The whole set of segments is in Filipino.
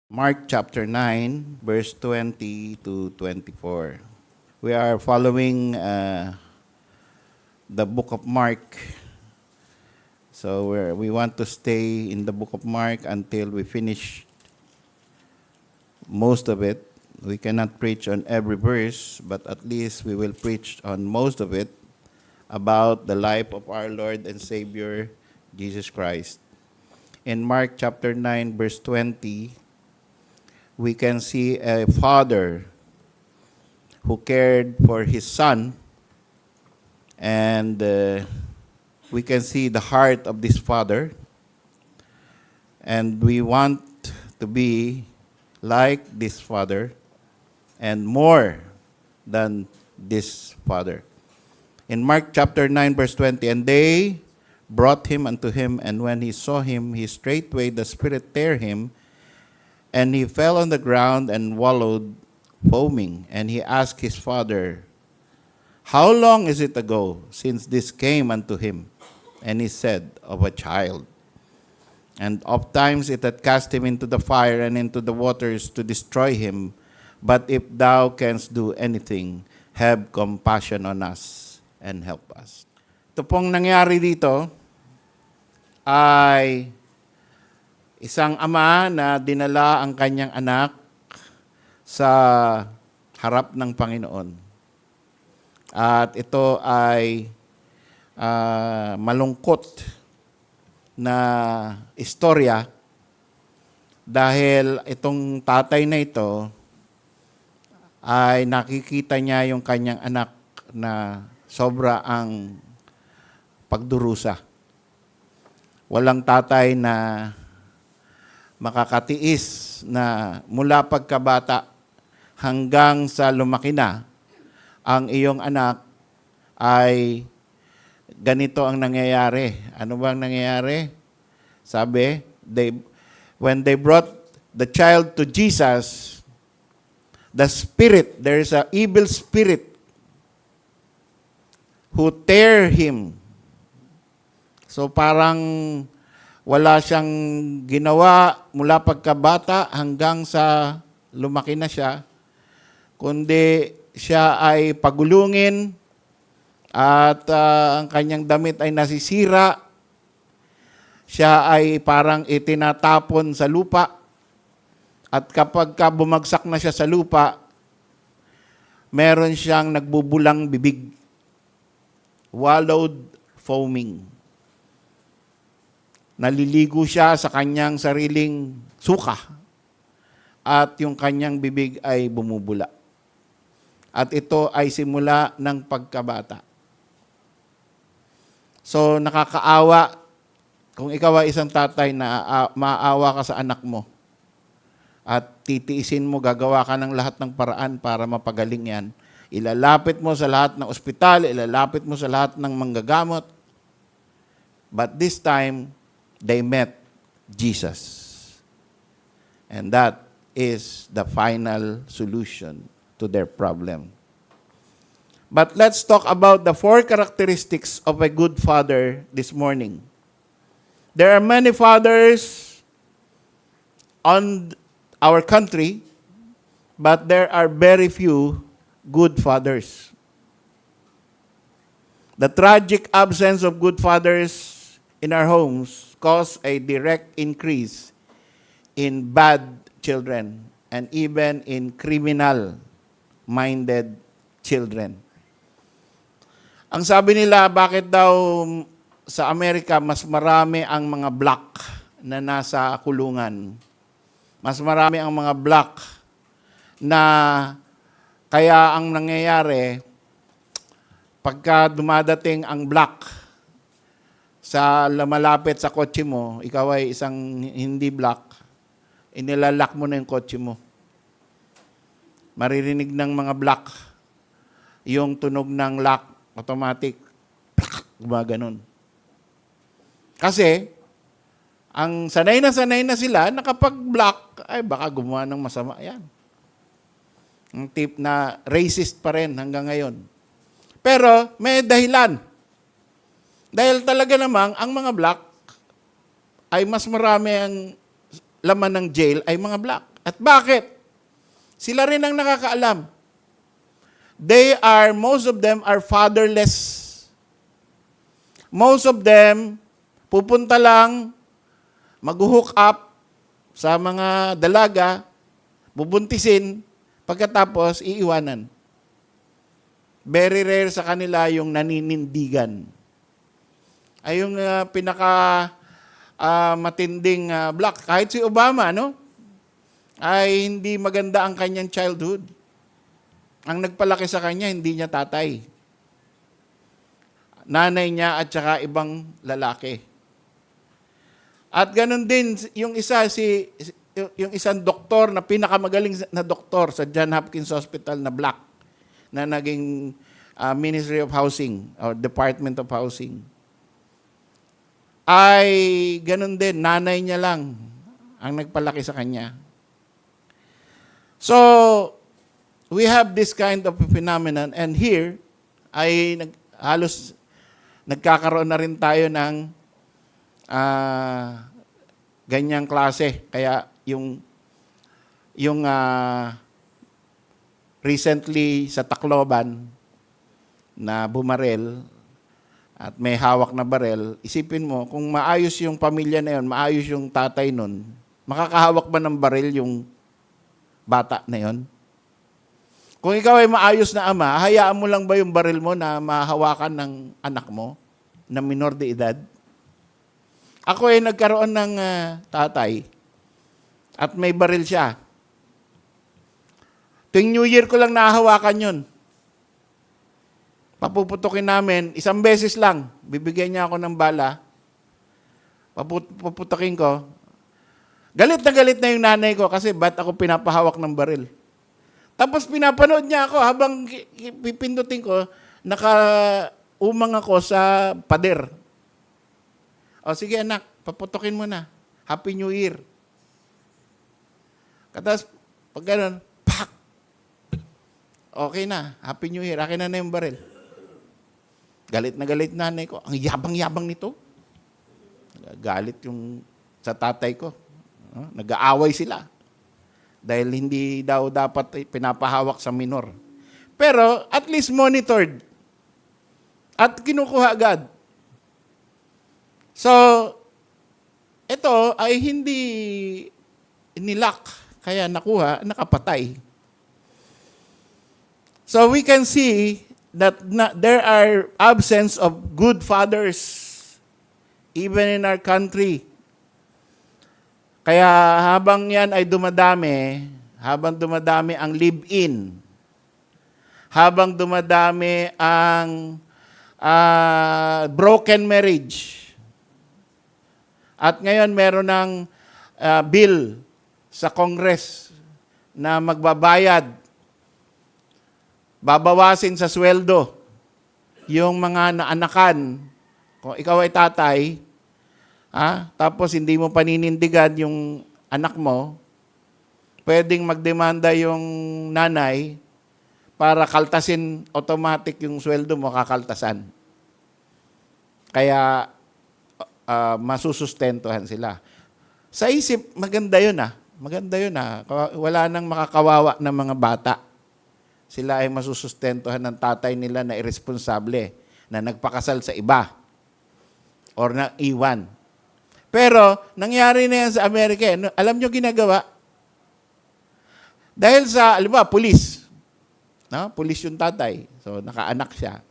Mark chapter 9, verse 20 to 24. We are following the book of Mark. So we want to stay in the book of Mark until we finish most of it. We cannot preach on every verse, but at least we will preach on most of it about the life of our Lord and Savior, Jesus Christ. In Mark chapter 9, verse 20, we can see a father who cared for his son, and we can see the heart of this father, and we want to be like this father and more than this father. In Mark chapter 9, verse 20, and they brought him unto him, and when he saw him, he straightway the spirit tear him, and he fell on the ground and wallowed, foaming. And he asked his father, How long is it ago since this came unto him? And he said, Of a child. And oft times it had cast him into the fire and into the waters to destroy him. But if thou canst do anything, have compassion on us and help us. Ito pong nangyari dito ay isang ama na dinala ang kanyang anak sa harap ng Panginoon. At ito ay malungkot na istorya dahil itong tatay na ito ay nakikita niya yung kanyang anak na sobra ang pagdurusa. Walang tatay na makakatiis na mula pagkabata hanggang sa lumaki na, ang iyong anak ay ganito ang nangyayari. Ano bang nangyayari? Sabi, when they brought the child to Jesus, the spirit, there is an evil spirit who tear him. So parang wala siyang ginawa mula pagkabata hanggang sa lumaki na siya, kundi siya ay pagulungin at ang kanyang damit ay nasisira. Siya ay parang itinatapon sa lupa. At kapag bumagsak na siya sa lupa, meron siyang nagbubulang bibig. Wallowed, foaming. Naliligo siya sa kanyang sariling suka at yung kanyang bibig ay bumubula. At ito ay simula ng pagkabata. So nakakaawa kung ikaw ay isang tatay na maawa ka sa anak mo at titiisin mo, gagawa ka ng lahat ng paraan para mapagaling yan. Ilalapit mo sa lahat ng ospital, ilalapit mo sa lahat ng manggagamot. But this time, they met Jesus. And that is the final solution to their problem. But let's talk about the 4 characteristics of a good father this morning. There are many fathers on our country, but there are very few good fathers. The tragic absence of good fathers in our homes cause a direct increase in bad children and even in criminal-minded children. Ang sabi nila, bakit daw sa Amerika mas marami ang mga black na nasa kulungan? Mas marami ang mga black na kaya ang nangyayari, pagka dumadating ang black sa malapit sa kotse mo, ikaw ay isang hindi black, inilalak mo na yung kotse mo. Maririnig ng mga black yung tunog ng lock, automatic, gumaganon. Kasi, ang sanay na sila na kapag black, ay baka gumawa ng masama yan. Ang tip na racist pa rin hanggang ngayon. Pero may dahilan. Dahil talaga namang ang mga black ay mas marami ang laman ng jail ay mga black. At bakit? Sila rin ang nakakaalam. Most of them are fatherless. Most of them, pupunta lang, mag-hook up sa mga dalaga, bubuntisin, pagkatapos iiwanan. Very rare sa kanila yung naninindigan. Ay yung matinding black. Kahit si Obama, no? Ay hindi maganda ang kanyang childhood. Ang nagpalaki sa kanya, hindi niya tatay. Nanay niya at saka ibang lalaki. At ganun din yung yung isang doktor na pinakamagaling na doktor sa John Hopkins Hospital na black na naging Ministry of Housing or Department of Housing. Ay ganun din, nanay niya lang ang nagpalaki sa kanya. So, we have this kind of phenomenon and here ay halos nagkakaroon na rin tayo ng ganyang klase. Kaya yung recently sa Tacloban na bumarel at may hawak na barel, isipin mo, kung maayos yung pamilya na yun, maayos yung tatay nun, makakahawak ba ng baril yung bata na yun? Kung ikaw ay maayos na ama, hayaan mo lang ba yung baril mo na mahahawakan ng anak mo na minor de edad? Ako ay nagkaroon ng tatay at may baril siya. Tuwing New Year ko lang nahahawakan yun. Papuputukin namin, isang beses lang, bibigyan niya ako ng bala, papuputukin ko, galit na yung nanay ko kasi ba't ako pinapahawak ng baril. Tapos pinapanood niya ako habang pipindutin ko, nakaumang ako sa pader. O sige anak, paputukin mo na. Happy New Year. Tapos pag gano'n, pak! Okay na, Happy New Year. Akin na yung baril. Galit na nanay ko. Ang yabang-yabang nito. Galit yung sa tatay ko. Nag-aaway sila. Dahil hindi daw dapat pinapahawak sa minor. Pero at least monitored. At kinukuha agad. So, ito ay hindi nilak. Kaya nakapatay. So we can see that there are absence of good fathers even in our country. Kaya habang yan ay dumadami ang live-in, habang dumadami ang broken marriage, at ngayon meron ng bill sa Congress na magbabayad, babawasin sa sweldo yung mga naanakan. Kung ikaw ay tatay, tapos hindi mo paninindigan yung anak mo, pwedeng magdemanda yung nanay para kaltasin automatic yung sweldo mo, kakaltasan. Kaya masusustentuhan sila. Sa isip, maganda yun. Maganda yun. Wala nang makakawawa ng mga bata. Sila ay masusustentuhan ng tatay nila na irresponsable, na nagpakasal sa iba or na iwan. Pero, nangyari na yan sa Amerika. Alam nyo ginagawa? Dahil sa, alam ba, pulis. No? Pulis yung tatay. So, nakaanak siya.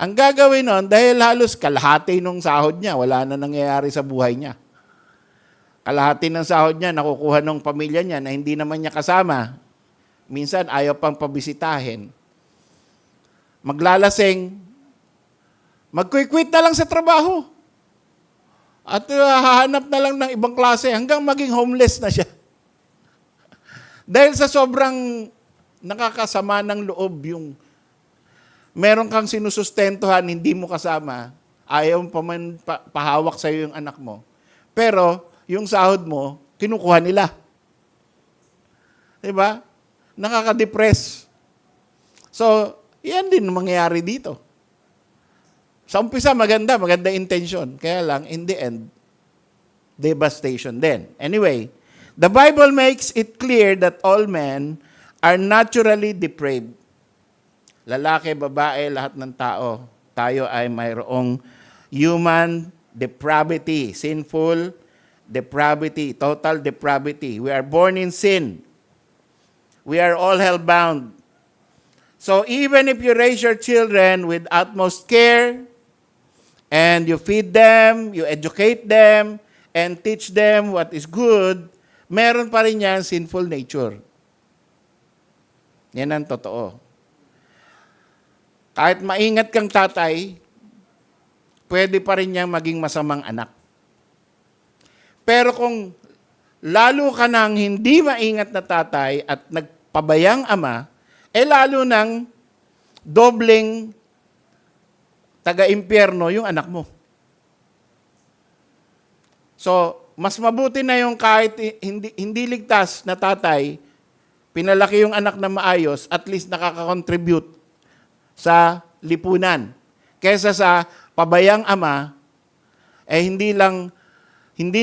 Ang gagawin nun, dahil halos kalahati nung sahod niya, wala na nangyayari sa buhay niya. Kalahati ng sahod niya, nakukuha ng pamilya niya na hindi naman niya kasama. Minsan, ayaw pang pabisitahin. Maglalasing, mag-quit na lang sa trabaho. At hahanap na lang ng ibang klase hanggang maging homeless na siya. Dahil sa sobrang nakakasama ng loob yung meron kang sinusustentuhan, hindi mo kasama, ayaw pa man pahawak sa iyo yung anak mo. Pero, yung sahod mo, kinukuha nila. Diba? Nakaka-depress. So, yan din mangyayari dito. Sa umpisa, maganda intention. Kaya lang, in the end, devastation din. Anyway, The Bible makes it clear that all men are naturally depraved. Lalaki, babae, lahat ng tao. Tayo ay mayroong human depravity, sinful depravity, total depravity. We are born in sin. We are all hell-bound. So even if you raise your children with utmost care, and you feed them, you educate them, and teach them what is good, meron pa rin yan sinful nature. Yan ang totoo. Kahit maingat kang tatay, pwede pa rin niyang maging masamang anak. Pero kung lalo ka nang hindi maingat na tatay at nagpabayang ama, lalo nang dobleng taga-impyerno yung anak mo. So, mas mabuti na yung kahit hindi ligtas na tatay, pinalaki yung anak na maayos, at least nakaka-contribute sa lipunan. Kesa sa pabayang ama, hindi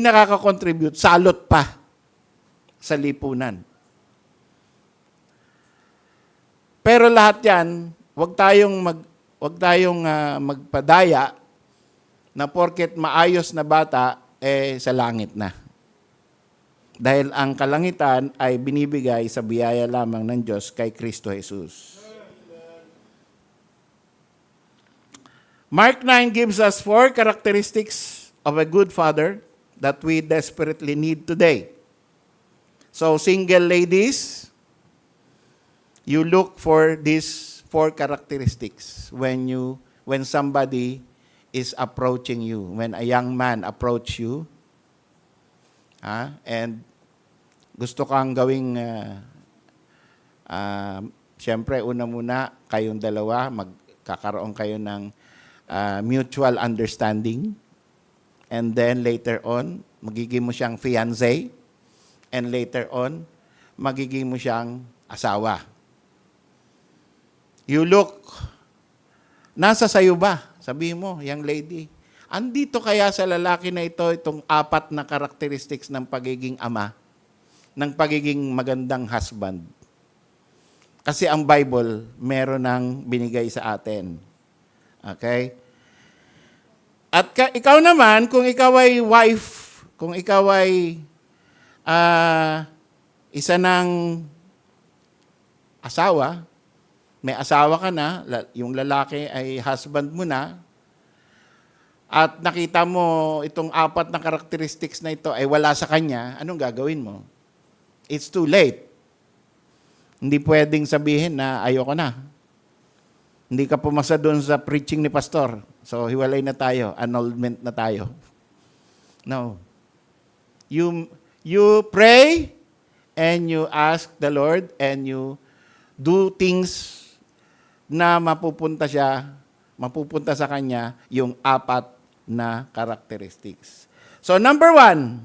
nakaka-contribute, salot pa sa lipunan. Pero lahat yan, wag tayong magpadaya na porket maayos na bata, sa langit na. Dahil ang kalangitan ay binibigay sa biyaya lamang ng Diyos kay Kristo Jesus. Mark 9 gives us 4 characteristics of a good father that we desperately need today. So, single ladies, you look for these 4 characteristics when somebody is approaching you, when a young man approach you, and gusto kang gawing, siyempre, una muna, kayong dalawa, magkakaroon kayo ng mutual understanding, and then later on, magiging mo siyang fiancé, and later on, magiging mo siyang asawa. You look, nasa sayo ba? Sabihin mo, young lady, andito kaya sa lalaki na ito itong 4 na characteristics ng pagiging ama, ng pagiging magandang husband. Kasi ang Bible, meron ng binigay sa atin. Okay? At ikaw naman, kung ikaw ay wife, kung ikaw ay isa ng asawa, may asawa ka na, yung lalaki ay husband mo na, at nakita mo itong 4 na characteristics na ito ay wala sa kanya, anong gagawin mo? It's too late. Hindi pwedeng sabihin na ayoko na. Hindi ka pumasa doon sa preaching ni pastor. So, hiwalay na tayo, annulment na tayo. No. You pray and you ask the Lord and you do things na mapupunta sa kanya yung 4 na characteristics. So number 1,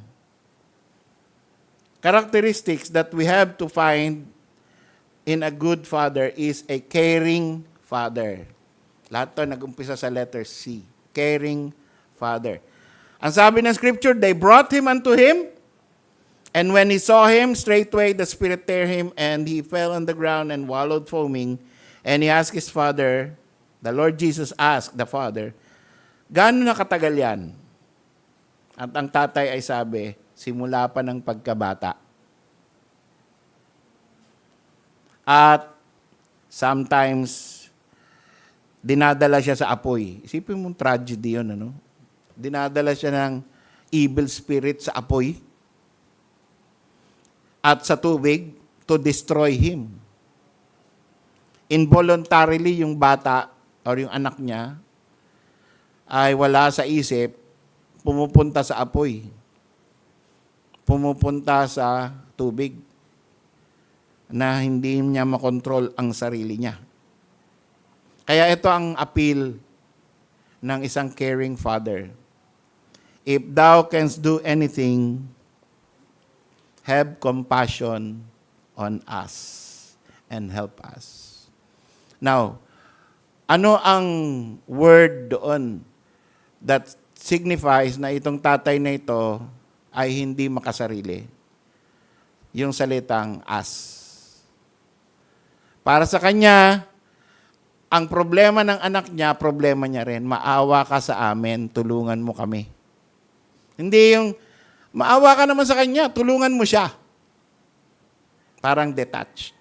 characteristics that we have to find in a good father is a caring father. Lahat to nag-umpisa sa letter C. Caring father. Ang sabi ng scripture, they brought him unto him, and when he saw him, straightway the spirit tear him, and he fell on the ground and wallowed foaming. And he asked his father, the Lord Jesus asked the father, gaano na katagal yan? At ang tatay ay sabi, simula pa ng pagkabata. At sometimes, dinadala siya sa apoy. Isipin mong tragedy yun, ano? Dinadala siya ng evil spirit sa apoy at sa tubig to destroy him. Involuntarily, yung bata or yung anak niya ay wala sa isip, pumupunta sa apoy, pumupunta sa tubig na hindi niya makontrol ang sarili niya. Kaya ito ang appeal ng isang caring father. If thou canst do anything, have compassion on us and help us. Now, ano ang word doon that signifies na itong tatay na ito ay hindi makasarili? yung salitang as. Para sa kanya, ang problema ng anak niya, problema niya rin. Maawa ka sa amin, tulungan mo kami. Hindi yung, maawa ka naman sa kanya, tulungan mo siya. Parang detached.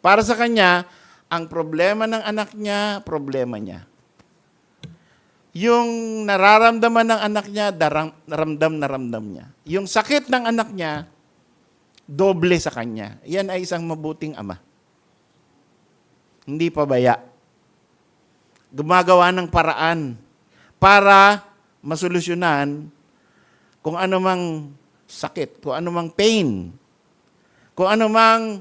Para sa kanya, ang problema ng anak niya, problema niya. Yung nararamdaman ng anak niya, ramdam na ramdam niya. Yung sakit ng anak niya, doble sa kanya. Yan ay isang mabuting ama. Hindi pabaya. Gumagawa ng paraan para masolusyonan kung ano mang sakit, kung ano mang pain, kung ano mang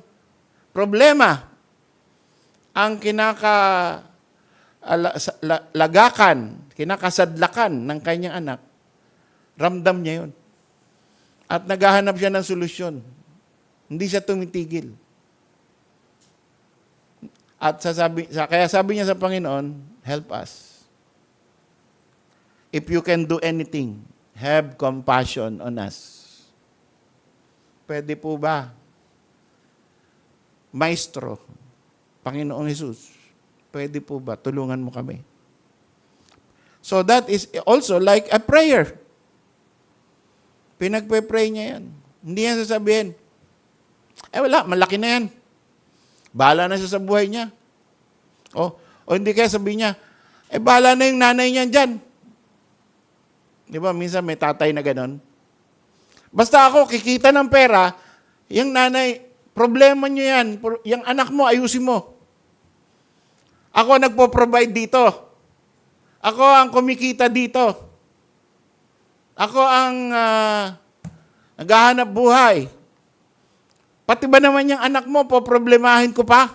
problema ang kinakasadlakan ng kanyang anak, ramdam niya yun. At naghahanap siya ng solusyon. Hindi siya tumitigil. At kaya sabi niya sa Panginoon, help us. If you can do anything, have compassion on us. Pwede po ba? Maestro, Panginoong Jesus, pwede po ba? Tulungan mo kami. So that is also like a prayer. Pinagpe-pray niya yan. Hindi yan sasabihin, wala, malaki na yan. Bahala na siya sa buhay niya. O hindi kaya sabihin niya, bahala na yung nanay niyan dyan. Di ba, minsan may tatay na ganon. Basta ako, kikita ng pera, yung nanay, problema niyo yan. Yung anak mo, ayusin mo. Ako nagpo-provide dito. Ako ang kumikita dito. Ako ang naghahanap buhay. Pati ba naman yung anak mo, poproblemahin ko pa?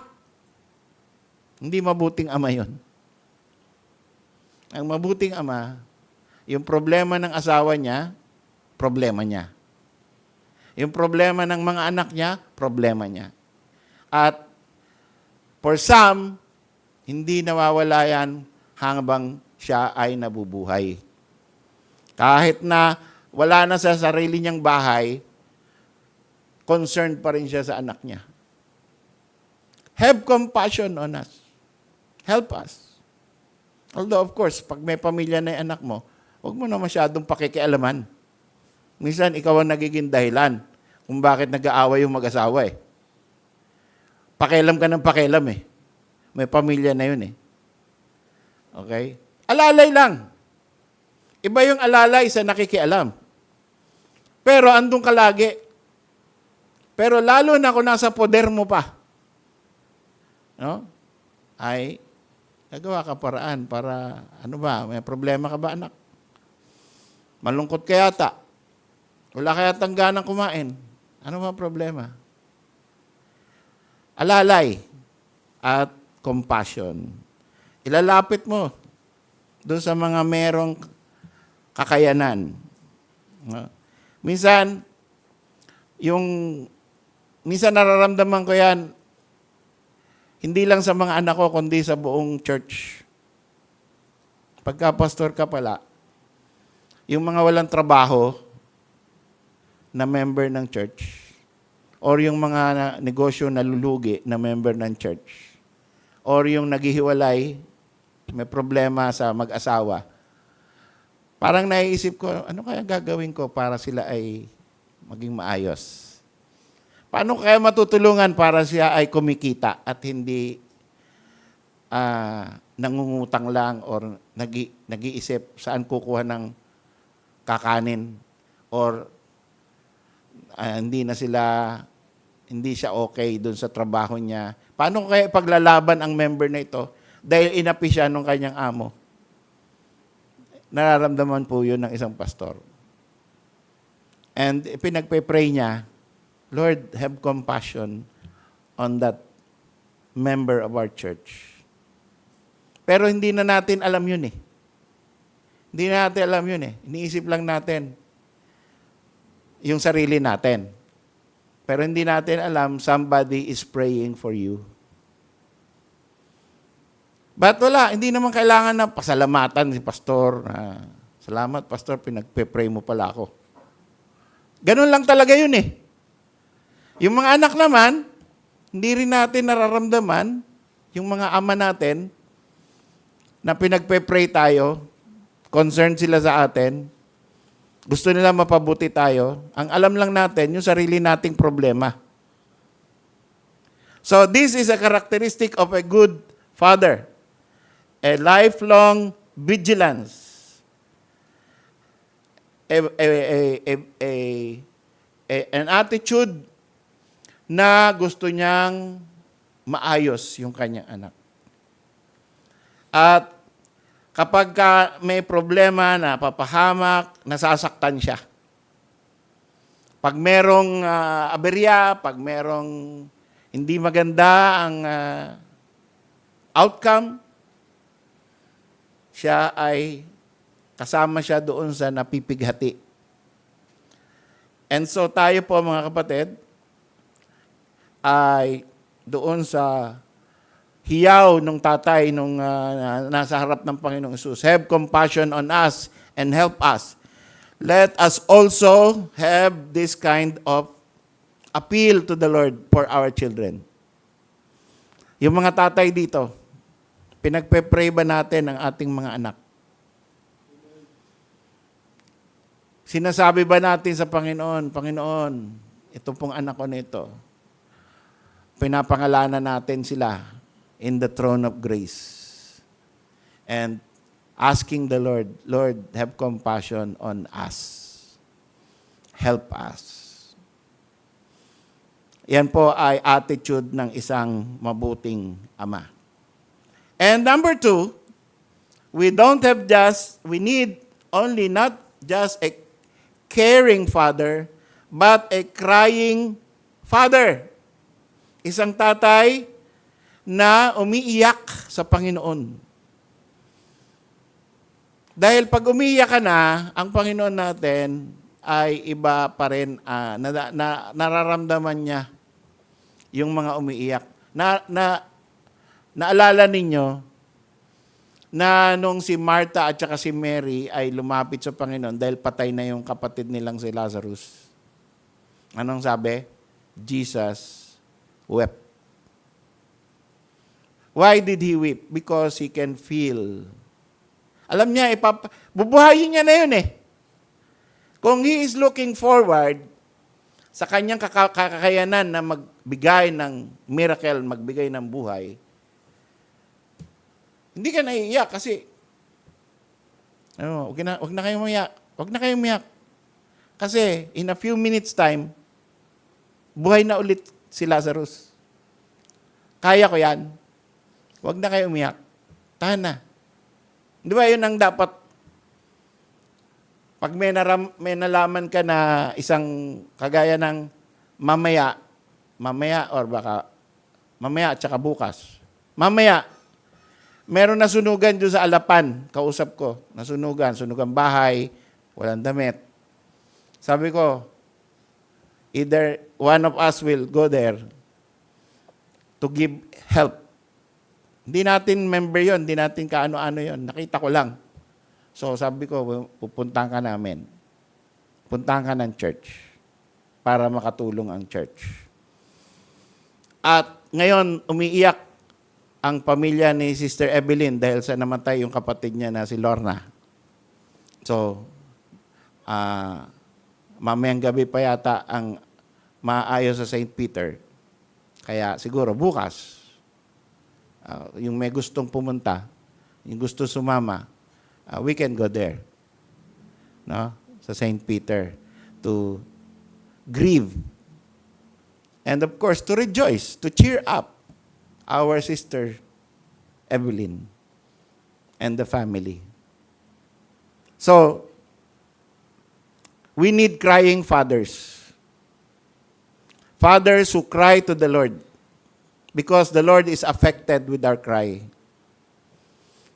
Hindi mabuting ama yun. Ang mabuting ama, yung problema ng asawa niya, problema niya. Yung problema ng mga anak niya, problema niya. At for some, hindi nawawala yan habang siya ay nabubuhay. Kahit na wala na sa sarili niyang bahay, concerned pa rin siya sa anak niya. Have compassion on us. Help us. Although, of course, pag may pamilya na yung anak mo, huwag mo na masyadong pakikialaman. Minsan, ikaw ang nagiging dahilan kung bakit nag-aaway yung mag-asawa eh. Pakialam ka ng pakialam eh. May pamilya na yun eh. Okay? Alalay lang. Iba yung alalay sa nakikialam. Pero andun ka lagi. Pero lalo na kung nasa poder mo pa, no? Ay, nagawa ka paraan para, may problema ka ba anak? Malungkot ka yata. Wala ka yatang ganang kumain. Ano ba problema? Alalay at compassion. Ilalapit mo doon sa mga merong kakayanan. No? Minsan nararamdaman ko yan, hindi lang sa mga anak ko, kundi sa buong church. Pagka pastor ka pala, yung mga walang trabaho na member ng church, or yung mga negosyo na lulugi na member ng church, or yung naghihiwalay, may problema sa mag-asawa, parang naiisip ko, ano kaya gagawin ko para sila ay maging maayos? Paano kaya matutulungan para siya ay kumikita at hindi nangungutang lang or nag-iisip saan kukuha ng kakanin or hindi siya okay doon sa trabaho niya. Paano kaya paglalaban ang member na ito dahil inapi siya ng kanyang amo? Nararamdaman po yun ng isang pastor. And pinagpe-pray niya, Lord, have compassion on that member of our church. Pero hindi na natin alam yun eh. Hindi na natin alam yun eh. Iniisip lang natin yung sarili natin. Pero hindi natin alam, somebody is praying for you. But wala, hindi naman kailangan na pasalamatan si pastor. Salamat, pastor, pinagpe-pray mo pala ako. Ganun lang talaga yun eh. Yung mga anak naman, hindi rin natin nararamdaman, yung mga ama natin, na pinagpe-pray tayo, concerned sila sa atin, gusto nila mapabuti tayo, ang alam lang natin, yung sarili nating problema. So this is a characteristic of a good father, a lifelong vigilance, an attitude na gusto niyang maayos yung kanyang anak. At kapag may problema na papahamak, nasasaktan siya. Pag merong aberya, pag merong hindi maganda ang outcome, siya ay kasama siya doon sa napipighati. And so tayo po mga kapatid, ay doon sa hiyaw ng tatay nung nasa harap ng Panginoong Hesus. Have compassion on us and help us. Let us also have this kind of appeal to the Lord for our children. Yung mga tatay dito, pinagpe-pray ba natin ang ating mga anak? Sinasabi ba natin sa Panginoon, Panginoon, ito pong anak ko nito, pinapangalanan natin sila in the throne of grace. And asking the Lord, Lord, have compassion on us. Help us. Yan po ay attitude ng isang mabuting ama. And number 2, we need only not just a caring father, but a crying father. Isang tatay na umiiyak sa Panginoon. Dahil pag umiiyak ka na, ang Panginoon natin ay iba pa rin, nararamdaman niya yung mga umiiyak. Naalala ninyo na nung si Martha at saka si Mary ay lumapit sa Panginoon dahil patay na yung kapatid nilang si Lazarus. Anong sabi? Jesus wept. Why did he weep? Because he can feel. Alam niya, bubuhayin niya na yun eh. Kung he is looking forward sa kanyang kakayanan na magbigay ng miracle, magbigay ng buhay, hindi ka naiiyak kasi, wag na kayong umiyak. Wag na kayong umiyak. Kasi in a few minutes time, buhay na ulit si Lazarus. Kaya ko yan. Huwag na kayo umiyak. Tahan na. Di ba yun ang dapat? Pag may nalaman ka na isang kagaya ng mamaya at saka bukas. Mamaya, meron nasunugan doon sa Alapan, kausap ko. Nasunugan bahay, walang damit. Sabi ko, either one of us will go there to give help. Hindi natin member yon, hindi natin kaano-ano yon. Nakita ko lang. So sabi ko, pupuntahan ka namin. Puntahan ka ng church para makatulong ang church. At ngayon, umiiyak ang pamilya ni Sister Evelyn dahil sa namatay yung kapatid niya na si Lorna. So, mamayang gabi pa yata ang maayos sa St. Peter. Kaya siguro bukas, yung may gustong pumunta, yung gusto sumama, we can go there. No? Sa St. Peter to grieve. And of course, to rejoice, to cheer up our sister Evelyn and the family. So, we need crying fathers. Fathers who cry to the Lord because the Lord is affected with our cry.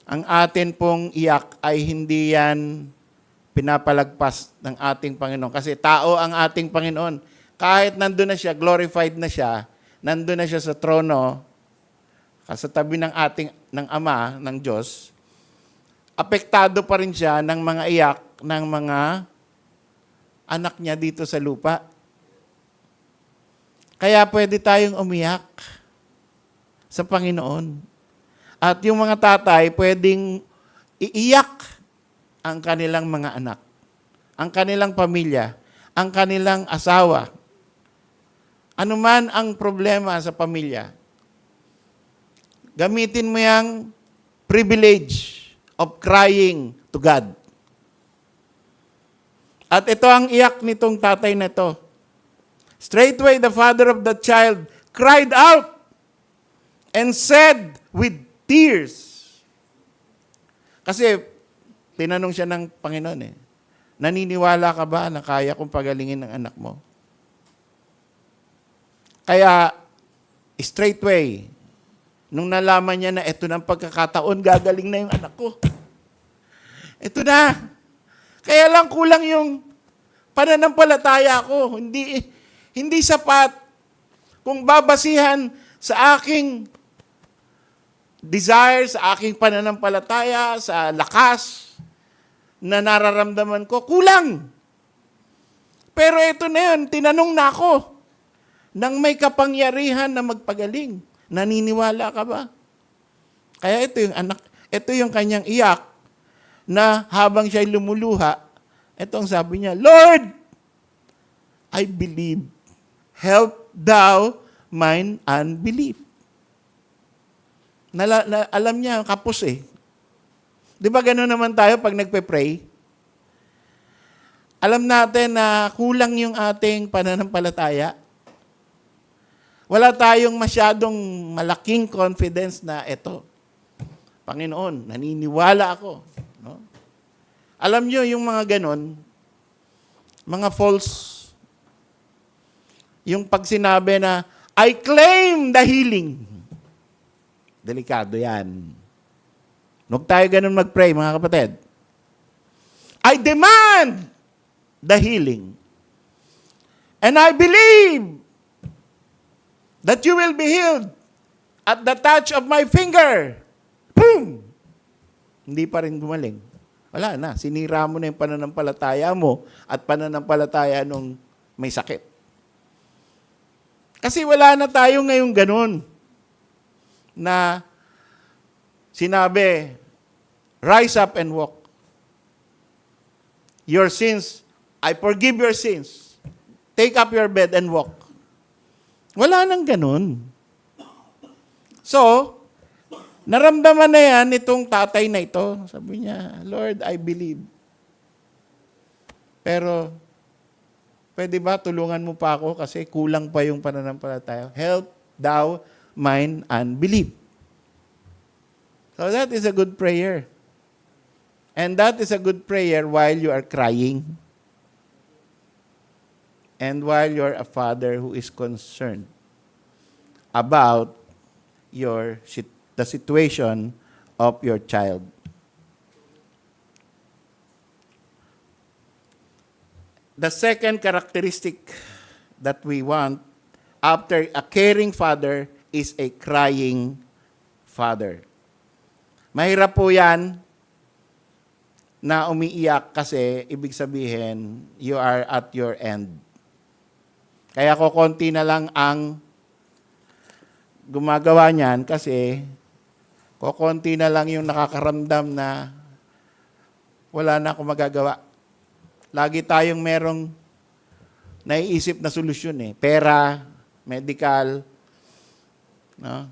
Ang atin pong iyak ay hindi yan pinapalagpas ng ating Panginoon. Kasi tao ang ating Panginoon. Kahit nandun na siya, glorified na siya, nandun na siya sa trono, sa tabi ng Ama, ng Diyos, apektado pa rin siya ng mga iyak ng mga anak niya dito sa lupa. Kaya pwede tayong umiyak sa Panginoon. At yung mga tatay, pwedeng iiyak ang kanilang mga anak, ang kanilang pamilya, ang kanilang asawa. Ano man ang problema sa pamilya, gamitin mo yung privilege of crying to God. At ito ang iyak nitong tatay na to. Straightway the father of the child cried out and said with tears. Kasi tinanong siya ng Panginoon naniniwala ka ba na kaya kong pagalingin ng anak mo? Kaya straightway, nung nalaman niya na ito na ang pagkakataon, gagaling na yung anak ko. Ito na. Kaya lang kulang yung pananampalataya ko. Hindi sapat. Kung babasihan sa aking desire, sa aking pananampalataya, sa lakas na nararamdaman ko, kulang. Pero ito na yun, tinanong na ako ng may kapangyarihan na magpagaling. Naniniwala ka ba? Kaya ito yung kanyang iyak na habang siya'y lumuluha, ito ang sabi niya, Lord, I believe. Help thou mine unbelief. Alam niya, kapos Di ba gano'n naman tayo pag nagpe-pray? Alam natin na kulang yung ating pananampalataya. Wala tayong masyadong malaking confidence na ito. Panginoon, naniniwala ako. No? Alam nyo, yung mga ganon, mga false, yung pag sinabi na, I claim the healing. Delikado yan. Huwag tayo ganon mag-pray, mga kapatid. I demand the healing. And I believe that you will be healed at the touch of my finger. Boom! Hindi pa rin gumaling. Wala na. Sinira mo na yung pananampalataya mo at pananampalataya nung may sakit. Kasi wala na tayo ngayong ganun na sinabi, rise up and walk. Your sins, I forgive your sins. Take up your bed and walk. Wala nang ganun. So, naramdaman na yan itong tatay na ito. Sabi niya, Lord, I believe. Pero, pwede ba tulungan mo pa ako kasi kulang pa yung pananampalataya? Help thou mine unbelief. So that is a good prayer. And that is a good prayer while you are crying. And while you're a father who is concerned about the situation of your child. The second characteristic that we want after a caring father is a crying father. Mahirap po yan na umiiyak kasi ibig sabihin you are at your end. Kaya konti na lang ang gumagawa niyan kasi konti na lang yung nakakaramdam na wala na akong magagawa. Lagi tayong merong naiisip na solusyon Pera, medical, no?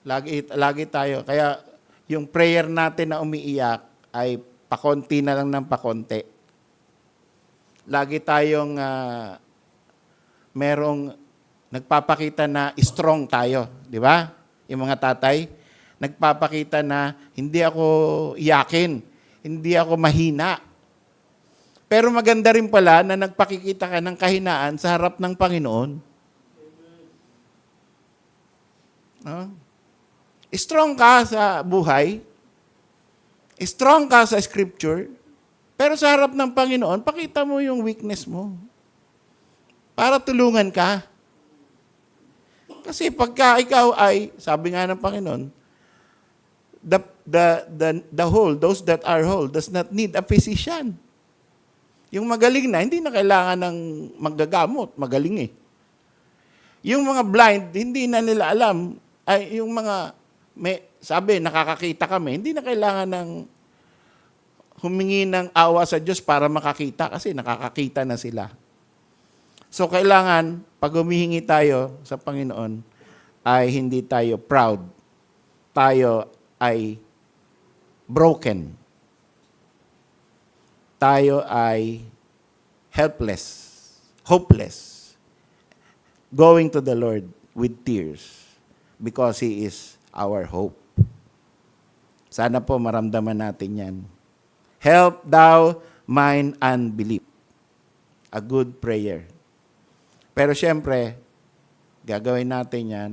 Lagi tayo. Kaya yung prayer natin na umiiyak ay pakonti na lang ng pakonti. Lagi tayong merong nagpapakita na strong tayo, di ba? Yung mga tatay, nagpapakita na hindi ako iyakin, hindi ako mahina. Pero maganda rin pala na nagpakikita ka ng kahinaan sa harap ng Panginoon. No? Strong ka sa buhay, strong ka sa scripture, pero sa harap ng Panginoon, pakita mo yung weakness mo. Para tulungan ka. Kasi pagka ikaw ay, sabi nga ng Panginoon, the whole, those that are whole, does not need a physician. Yung magaling na, hindi na kailangan ng maggagamot. Magaling Yung mga blind, hindi na nila alam. Ay, yung mga, sabi, nakakakita kami, hindi na kailangan ng humingi ng awa sa Diyos para makakita kasi nakakakita na sila. So, kailangan, pag humihingi tayo sa Panginoon, ay hindi tayo proud. Tayo ay broken. Tayo ay helpless, hopeless, going to the Lord with tears because He is our hope. Sana po maramdaman natin yan. Help thou mine unbelief. A good prayer. Pero syempre, gagawin natin yan,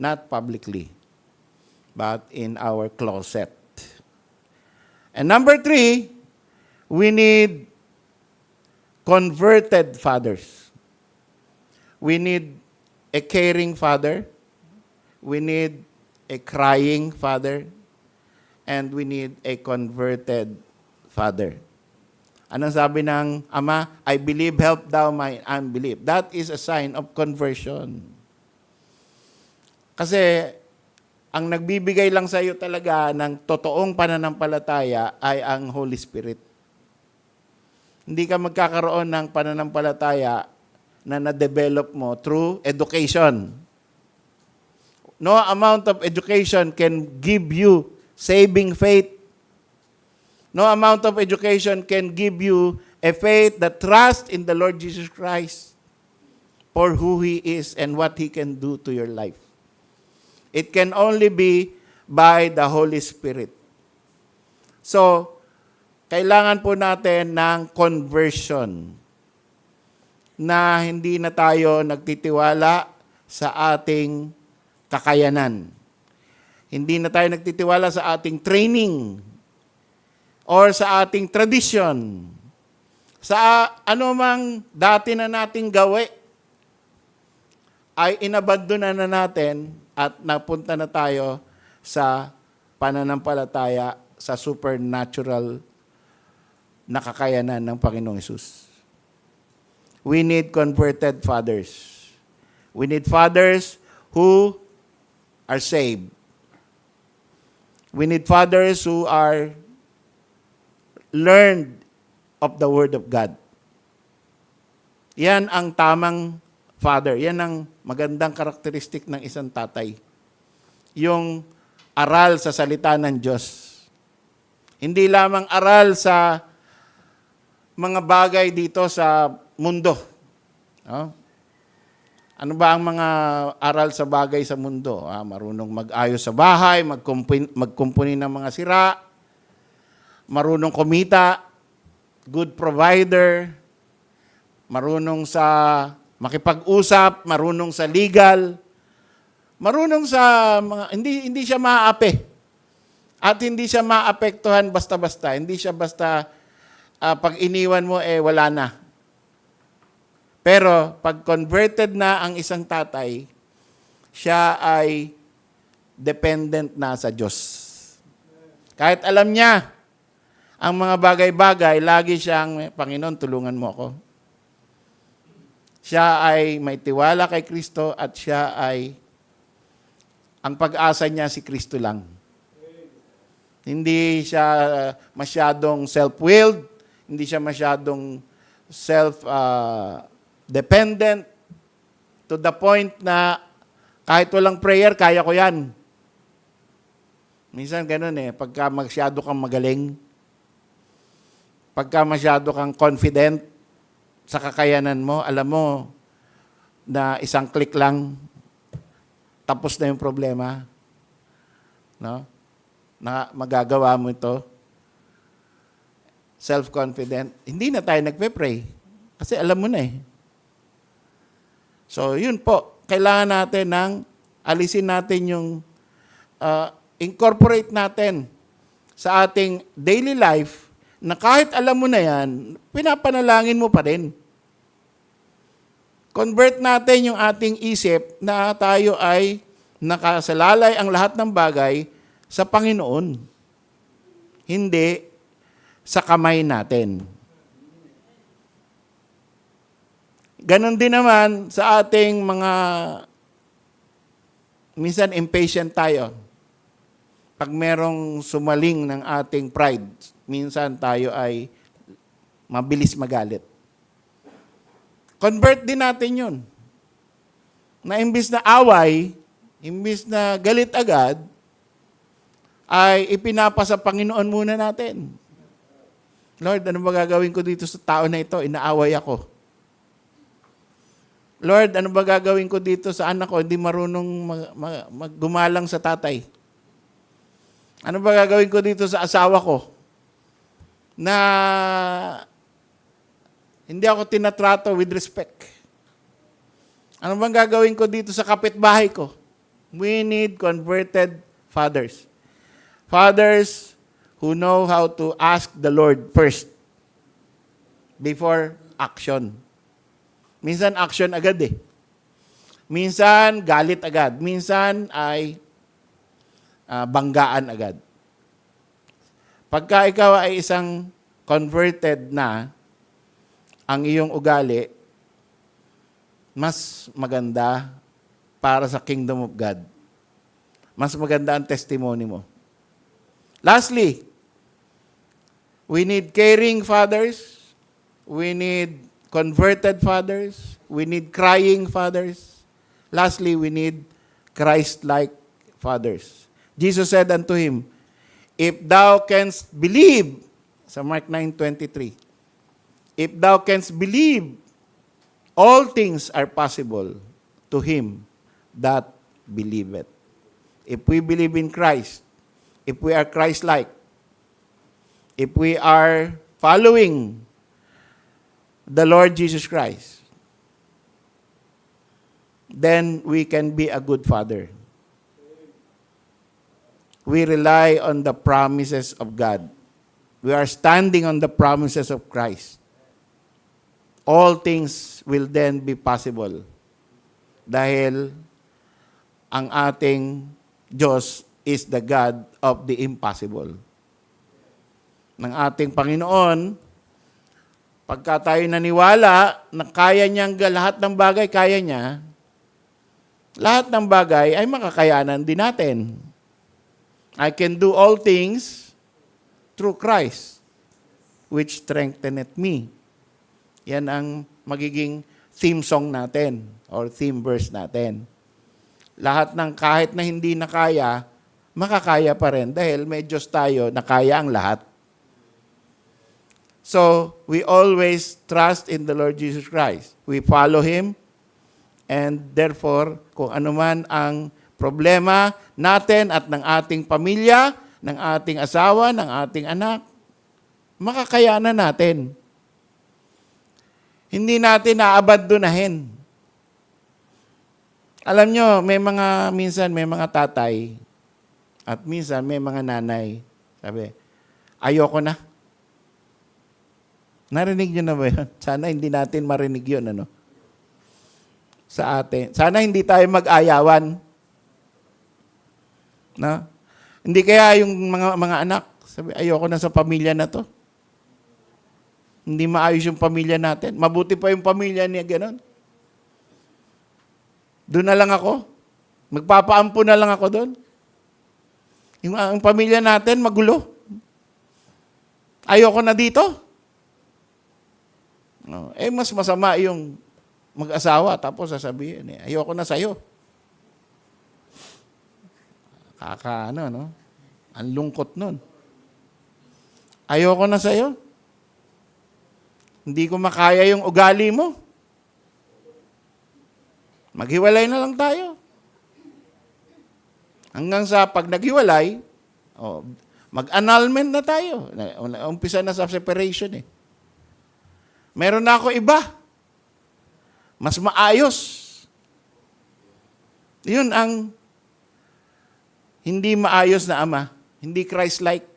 not publicly, but in our closet. And number 3, we need converted fathers. We need a caring father. We need a crying father. And we need a converted father. Anong sabi ng ama? I believe, help thou my unbelief. That is a sign of conversion. Kasi ang nagbibigay lang sa iyo talaga ng totoong pananampalataya ay ang Holy Spirit. Hindi ka magkakaroon ng pananampalataya na na-develop mo through education. No amount of education can give you saving faith. No amount of education can give you a faith that trusts in the Lord Jesus Christ for who He is and what He can do to your life. It can only be by the Holy Spirit. So, kailangan po natin ng conversion na hindi na tayo nagtitiwala sa ating kakayanan. Hindi na tayo nagtitiwala sa ating training or sa ating tradisyon. Sa anumang dati na nating gawi, ay inabandona na natin at napunta na tayo sa pananampalataya sa supernatural na kakayanan ng Panginoong Hesus. We need converted fathers. We need fathers who are saved. We need fathers who are learned of the Word of God. Yan ang tamang father. Yan ang magandang karakteristik ng isang tatay. Yung aral sa salita ng Diyos. Hindi lamang aral sa mga bagay dito sa mundo. No? Ano ba ang mga aral sa bagay sa mundo? Marunong mag-ayos sa bahay, magkumpuni ng mga sira, marunong kumita, good provider, marunong sa makipag-usap, marunong sa legal, marunong sa mga, hindi siya maaapi. At hindi siya maapektuhan basta-basta. Hindi siya basta, pag iniwan mo, wala na. Pero, pag converted na ang isang tatay, siya ay dependent na sa Diyos. Kahit alam niya, ang mga bagay-bagay, lagi siyang, Panginoon, tulungan mo ako. Siya ay may tiwala kay Kristo at siya ay, ang pag-asa niya si Kristo lang. Hindi siya masyadong self-willed, hindi siya masyadong self-dependent to the point na kahit walang prayer, kaya ko yan. Minsan ganun pagka masyado kang magaling, pagka masyado kang confident sa kakayanan mo, alam mo na isang click lang, tapos na yung problema. No? Na magagawa mo ito. Self-confident. Hindi na tayo nagpe-pray. Kasi alam mo na So, yun po. Kailangan natin ng alisin natin yung incorporate natin sa ating daily life na kahit alam mo na yan, pinapanalangin mo pa rin. Convert natin yung ating isip na tayo ay nakasalalay ang lahat ng bagay sa Panginoon. Hindi sa kamay natin. Ganon din naman sa ating mga, minsan impatient tayo. Pag merong sumaling ng ating pride, minsan tayo ay mabilis magalit. Convert din natin yun. Na imbis na away, imbis na galit agad, ay ipinapasa Panginoon muna natin. Lord, ano ba gagawin ko dito sa tao na ito? Inaaway ako. Lord, ano ba gagawin ko dito sa anak ko? Hindi marunong maggumalang sa tatay. Ano ba gagawin ko dito sa asawa ko? Na hindi ako tinatrato with respect. Ano bang gagawin ko dito sa kapitbahay ko? We need converted fathers. Fathers who know how to ask the Lord first before action. Minsan action agad eh. Minsan galit agad. Minsan ay banggaan agad. Pagka ikaw ay isang converted na, ang iyong ugali, mas maganda para sa kingdom of God. Mas maganda ang testimony mo. Lastly, we need caring fathers. We need converted fathers. We need crying fathers. Lastly, we need Christ-like fathers. Jesus said unto him, if thou canst believe, sa Mark 9:23, if thou canst believe, all things are possible to him that believeth. If we believe in Christ, if we are Christ-like, if we are following the Lord Jesus Christ, then we can be a good father. We rely on the promises of God. We are standing on the promises of Christ. All things will then be possible. Dahil ang ating Diyos is the God of the impossible. Ng ating Panginoon, pagka tayo naniwala na kaya niyang lahat ng bagay, kaya niya, lahat ng bagay ay makakayanan din natin. I can do all things through Christ, which strengtheneth me. Yan ang magiging theme song natin or theme verse natin. Lahat ng kahit na hindi na kaya, makakaya pa rin dahil may Diyos tayo na kaya ang lahat. So, we always trust in the Lord Jesus Christ. We follow Him, and therefore, kung anuman ang problema natin at ng ating pamilya, ng ating asawa, ng ating anak, makakayanan natin. Hindi natin naabandonahin. Alam nyo, minsan may mga tatay at minsan may mga nanay. Sabi, ayoko na. Narinig nyo na ba yun? Sana hindi natin marinig yun, ano? Sa atin. Sana hindi tayo mag-ayawan. Na? Hindi kaya yung mga anak, sabi, ayoko na sa pamilya na to. Hindi maayos yung pamilya natin. Mabuti pa yung pamilya niya, gano'n. Doon na lang ako. Magpapaampo na lang ako doon. Ang pamilya natin, magulo. Ayoko na dito. No. Mas masama yung mag-asawa, tapos sasabihin, ayoko na sa'yo. No? Ang lungkot nun. Ayoko na sa'yo. Hindi ko makaya yung ugali mo. Maghiwalay na lang tayo. Hanggang sa pag naghiwalay, mag-annulment na tayo. Umpisa na sa separation eh. Meron na ako iba. Mas maayos. Yun ang hindi maayos na ama. Hindi Christ-like.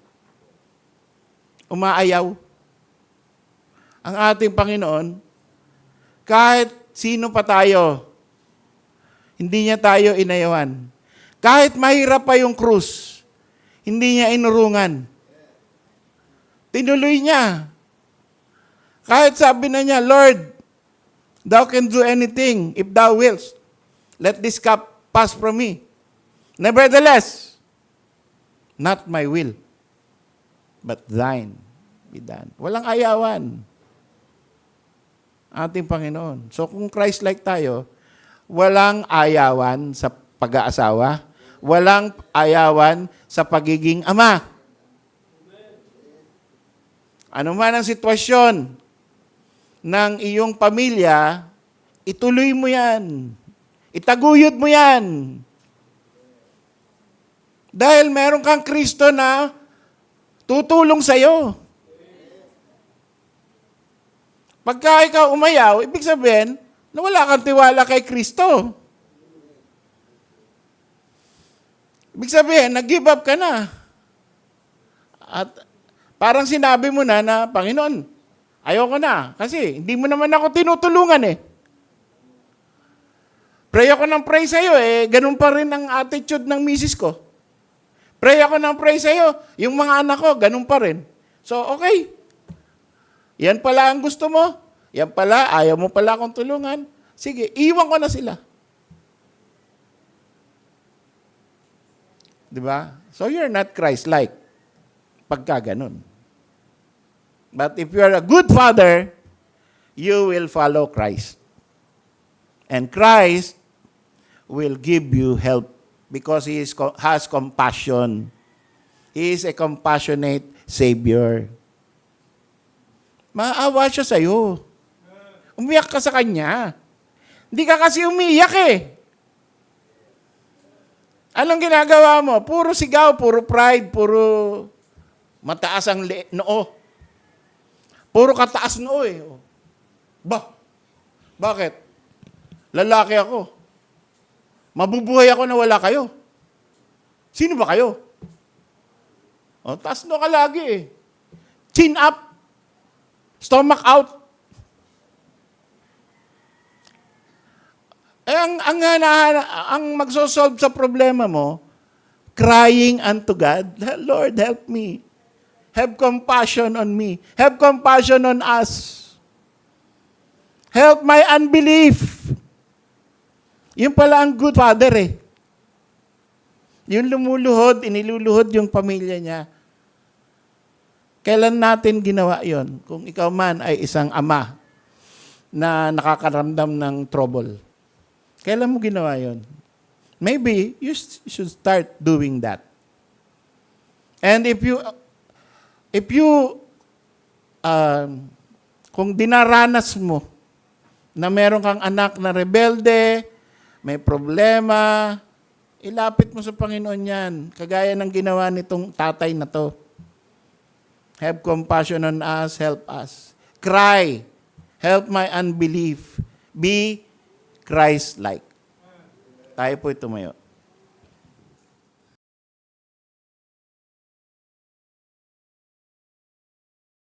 Umaayaw. Ang ating Panginoon, kahit sino pa tayo, hindi niya tayo inayawan. Kahit mahirap pa yung krus, hindi niya inurungan. Tinuloy niya. Kahit sabi na niya, Lord, Thou can do anything if thou wilt. Let this cup pass from me. Nevertheless, not my will, but thine be done. Walang ayawan. Ating Panginoon. So kung Christ-like tayo, walang ayawan sa pag-aasawa, walang ayawan sa pagiging ama. Ano man ang sitwasyon ng iyong pamilya, ituloy mo yan. Itaguyod mo yan. Dahil meron kang Kristo na tutulong sa'yo. Pagka ikaw umayaw, ibig sabihin, na wala kang tiwala kay Kristo. Ibig sabihin, nag-give up ka na. At parang sinabi mo na, Panginoon, ayoko na. Kasi hindi mo naman ako tinutulungan eh. Pray ako ng pray sa'yo eh. Ganun pa rin ang attitude ng misis ko. Pray ako ng pray sa'yo. Yung mga anak ko, ganun pa rin. So, okay. Yan pala ang gusto mo. Yan pala, ayaw mo pala akong tulungan. Sige, iwan ko na sila. Diba? So, you're not Christ-like. Pagka ganun. But if you are a good father, you will follow Christ. And Christ will give you help because He has compassion. He is a compassionate Savior. Maawa siya sa'yo. Umiyak ka sa Kanya. Hindi ka kasi umiyak eh. Anong ginagawa mo? Puro sigaw, puro pride, puro mataas ang noo. Puro kataas noo eh. Bakit? Lalaki ako. Mabubuhay ako na wala kayo. Sino ba kayo? O, taas noo ka lagi eh. Chin up. Stomach out. Eh, ang magsosolve sa problema mo, crying unto God, Lord, help me. Have compassion on me. Have compassion on us. Help my unbelief. Yun pala ang good father eh. Yung lumuluhod, iniluluhod yung pamilya niya. Kailan natin ginawa yon? Kung ikaw man ay isang ama na nakakaramdam ng trouble. Kailan mo ginawa yon? Maybe you should start doing that. And if you kung dinaranas mo na meron kang anak na rebelde, may problema, ilapit mo sa Panginoon yan. Kagaya ng ginawa nitong tatay na to. Have compassion on us, help us. Cry, help my unbelief. Be Christ-like. Tayo po'y tumayo.